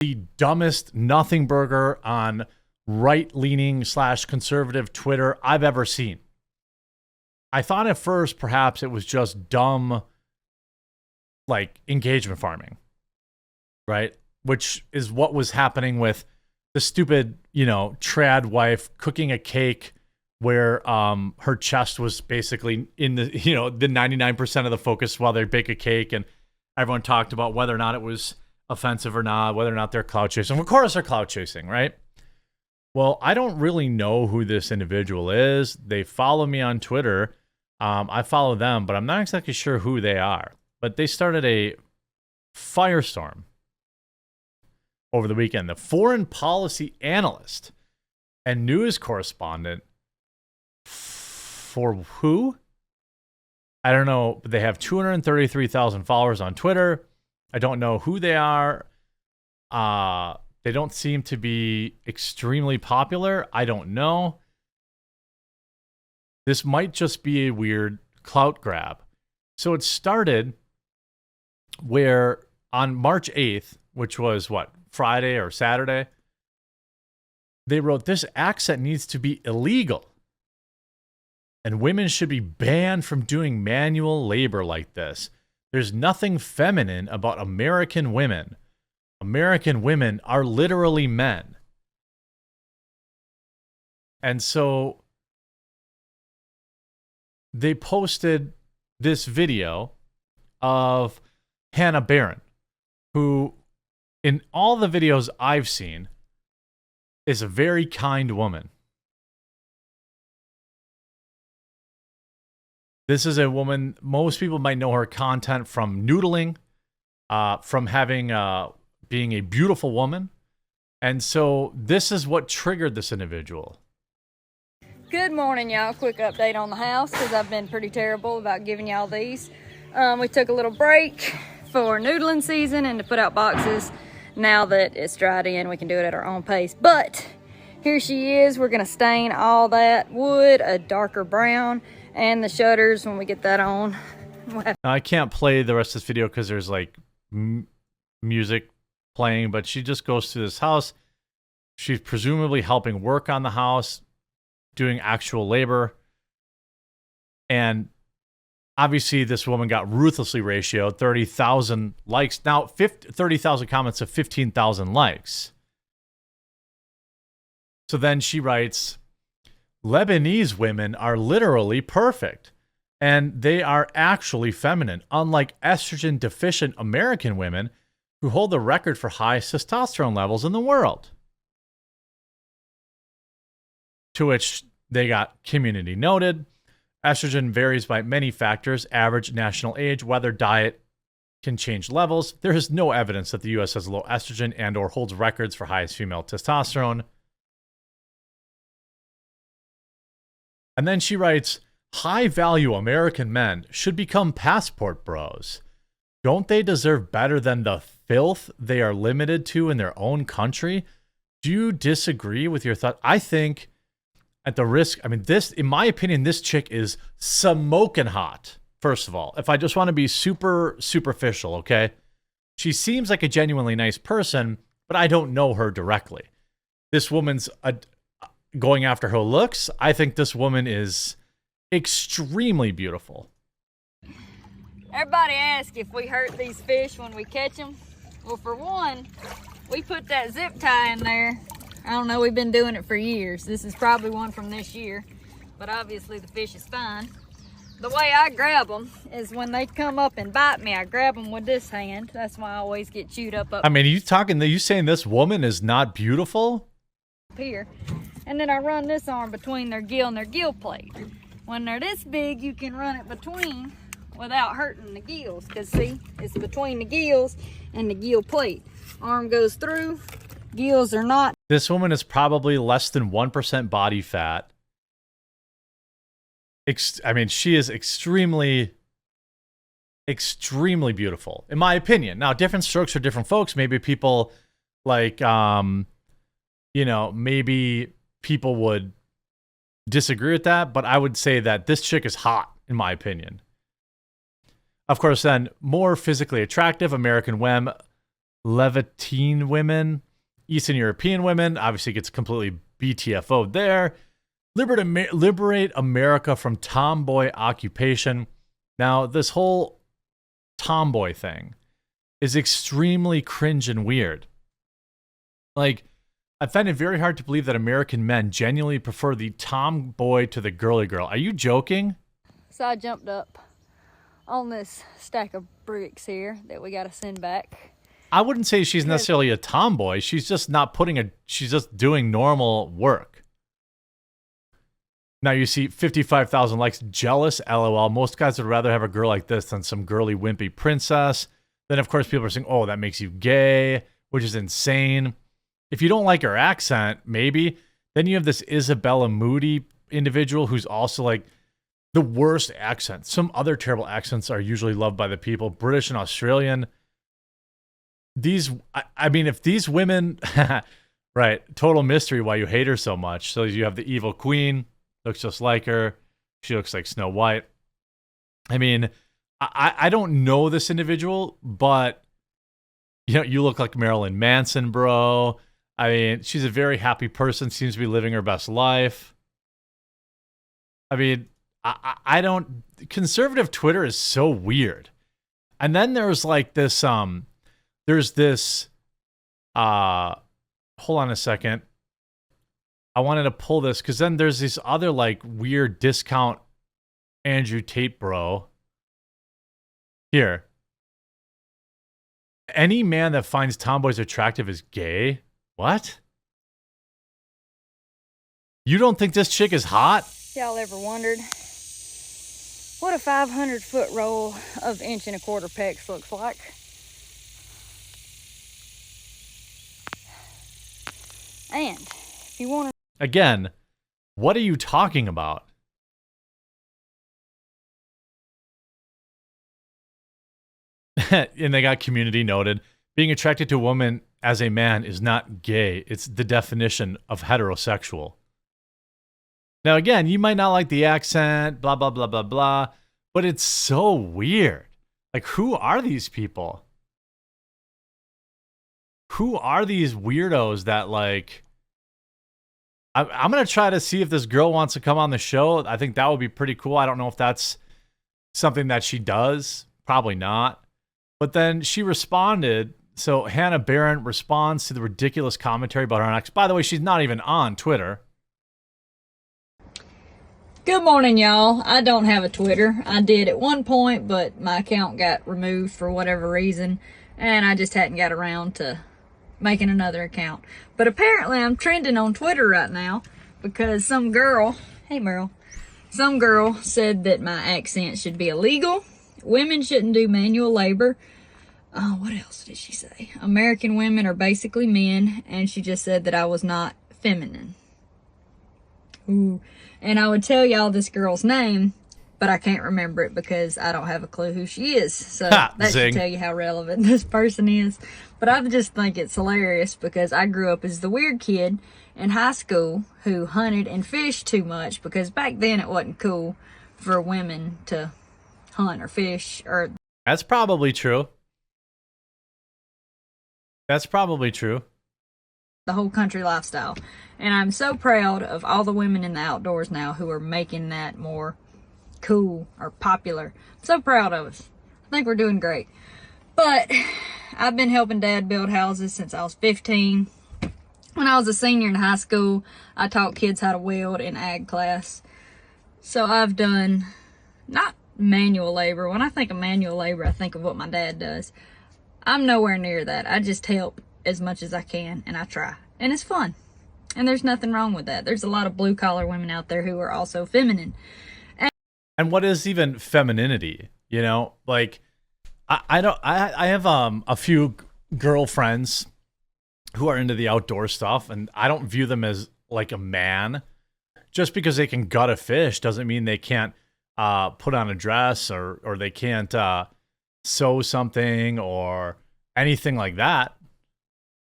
the dumbest nothing burger on right-leaning / conservative Twitter I've ever seen. I thought at first perhaps it was just dumb, like, engagement farming, right? Which is what was happening with the stupid, trad wife cooking a cake where her chest was basically in the, the 99% of the focus while they bake a cake, and everyone talked about whether or not it was offensive or not, whether or not they're clout chasing. Of course they're clout chasing, right? Well, I don't really know who this individual is. They follow me on Twitter. I follow them, but I'm not exactly sure who they are. But they started a firestorm over the weekend. The foreign policy analyst and news correspondent for who? I don't know. But they have 233,000 followers on Twitter. I don't know who they are. They don't seem to be extremely popular. I don't know. This might just be a weird clout grab. So it started where on March 8th, which was Friday or Saturday, they wrote, "This accent needs to be illegal. And women should be banned from doing manual labor like this. There's nothing feminine about American women. American women are literally men." And so they posted this video of Hannah Barron, who in all the videos I've seen is a very kind woman. This is a woman, most people might know her content from noodling, from having being a beautiful woman. And so this is what triggered this individual. Good morning, y'all. Quick update on the house because I've been pretty terrible about giving y'all these. We took a little break for noodling season and to put out boxes. Now that it's dried in, we can do it at our own pace. But here she is. We're going to stain all that wood a darker brown and the shutters when we get that on. Now, I can't play the rest of this video because there's like music playing, but she just goes through this house. She's presumably helping work on the house, doing actual labor. And obviously this woman got ruthlessly ratioed, 30,000 likes. Now 30,000 comments to 15,000 likes. So then she writes, "Lebanese women are literally perfect, and they are actually feminine, unlike estrogen deficient American women who hold the record for highest testosterone levels in the world." To which they got community noted. Estrogen varies by many factors: average national age, weather, diet can change levels. There is no evidence that the U.S. has low estrogen and or holds records for highest female testosterone. And then she writes, "High-value American men should become passport bros. Don't they deserve better than the filth they are limited to in their own country? Do you disagree with your thought?" I think at the risk, this, in my opinion, this chick is smoking hot, first of all. If I just want to be super superficial, okay? She seems like a genuinely nice person, but I don't know her directly. This woman's going after her looks. I think this woman is extremely beautiful. Everybody asks if we hurt these fish when we catch them. Well, for one, we put that zip tie in there. I don't know, we've been doing it for years. This is probably one from this year, but obviously the fish is fine. The way I grab them is when they come up and bite me, I grab them with this hand. That's why I always get chewed up you saying this woman is not beautiful? Here. And then I run this arm between their gill and their gill plate. When they're this big, you can run it between without hurting the gills. Because see, it's between the gills and the gill plate. Arm goes through, gills are not. This woman is probably less than 1% body fat. She is extremely, extremely beautiful, in my opinion. Now, different strokes for different folks. Maybe people like, maybe people would disagree with that, but I would say that this chick is hot, in my opinion. Of course, then, more physically attractive American Levantine women, Eastern European women, obviously gets completely BTFO'd there. Liberate America from tomboy occupation. Now, this whole tomboy thing is extremely cringe and weird. Like, I find it very hard to believe that American men genuinely prefer the tomboy to the girly girl. Are you joking? So I jumped up on this stack of bricks here that we got to send back. I wouldn't say she's necessarily a tomboy. She's just she's just doing normal work. Now you see 55,000 likes. Jealous, LOL. Most guys would rather have a girl like this than some girly wimpy princess. Then of course people are saying, oh, that makes you gay, which is insane. If you don't like her accent, maybe. Then you have this Isabella Moody individual who's also like the worst accent. Some other terrible accents are usually loved by the people. British and Australian. If these women, right, total mystery why you hate her so much. So you have the evil queen, looks just like her. She looks like Snow White. I mean, I don't know this individual, but you look like Marilyn Manson, bro. I mean, she's a very happy person, seems to be living her best life. I mean, I don't, conservative Twitter is so weird. And then there's like this, hold on a second. I wanted to pull this because then there's this other like weird discount Andrew Tate bro. Here. Any man that finds tomboys attractive is gay? What? You don't think this chick is hot? Y'all ever wondered what a 500-foot roll of 1 1/4 pecs looks like? And if you want to... Again, what are you talking about? And they got community noted. Being attracted to a woman as a man is not gay. It's the definition of heterosexual. Now, again, you might not like the accent, blah, blah, blah, blah, blah, but it's so weird. Like, who are these people? Who are these weirdos that, like... I'm going to try to see if this girl wants to come on the show. I think that would be pretty cool. I don't know if that's something that she does. Probably not. But then she responded. So Hannah Barron responds to the ridiculous commentary about her ex. By the way, she's not even on Twitter. Good morning, y'all. I don't have a Twitter. I did at one point, but my account got removed for whatever reason, and I just hadn't got around to making another account. But apparently I'm trending on Twitter right now because some girl, hey Meryl, some girl said that my accent should be illegal. Women shouldn't do manual labor. What else did she say? American women are basically men, and she just said that I was not feminine. Ooh. And I would tell y'all this girl's name, but I can't remember it because I don't have a clue who she is. So that should tell you how relevant this person is. But I just think it's hilarious because I grew up as the weird kid in high school who hunted and fished too much because back then it wasn't cool for women to hunt or fish. Or That's probably true. That's probably true. The whole country lifestyle. And I'm so proud of all the women in the outdoors now who are making that more cool or popular. I'm so proud of us. I think we're doing great. But I've been helping Dad build houses since I was 15. When I was a senior in high school, I taught kids how to weld in ag class. So I've done not manual labor. When I think of manual labor, I think of what my dad does. I'm nowhere near that. I just help as much as I can, and I try. And it's fun. And there's nothing wrong with that. There's a lot of blue-collar women out there who are also feminine. And what is even femininity? You know, like, I have a few girlfriends who are into the outdoor stuff, and I don't view them as like a man. Just because they can gut a fish doesn't mean they can't put on a dress or they can't sew something or anything like that.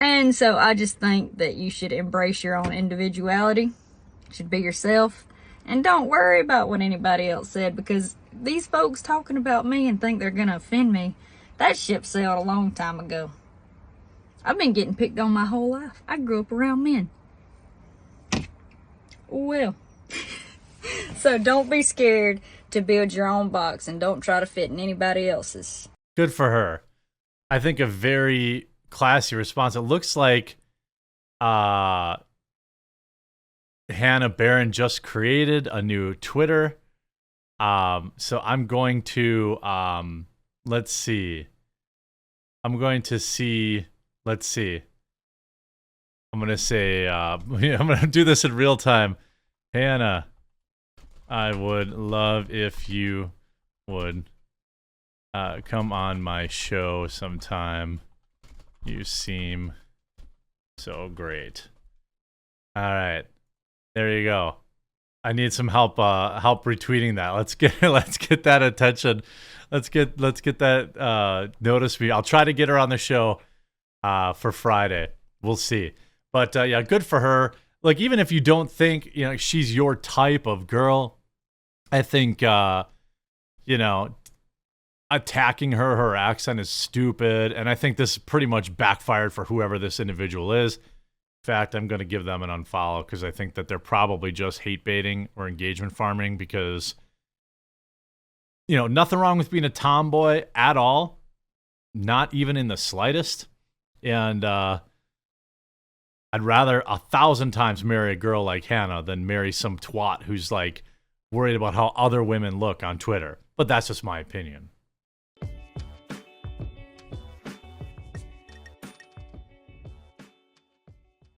And so I just think that you should embrace your own individuality. You should be yourself. And don't worry about what anybody else said, because these folks talking about me and think they're going to offend me, that ship sailed a long time ago. I've been getting picked on my whole life. I grew up around men. Well, so don't be scared to build your own box and don't try to fit in anybody else's. Good for her. I think a very classy response. It looks like Hannah Barron just created a new Twitter. So I'm going to let's see. I'm going to see. Let's see. I'm gonna say. I'm gonna do this in real time. Hannah, I would love if you would come on my show sometime. You seem so great. All right, there you go. I need some help retweeting that. Let's get that attention. Let's get that notice me. I'll try to get her on the show for Friday. We'll see. But yeah, good for her. Like, even if you don't think, she's your type of girl, I think attacking her accent is stupid, and I think this pretty much backfired for whoever this individual is. In fact, I'm going to give them an unfollow because I think that they're probably just hate baiting or engagement farming because, nothing wrong with being a tomboy at all. Not even in the slightest. And I'd rather 1,000 times marry a girl like Hannah than marry some twat who's like worried about how other women look on Twitter. But that's just my opinion.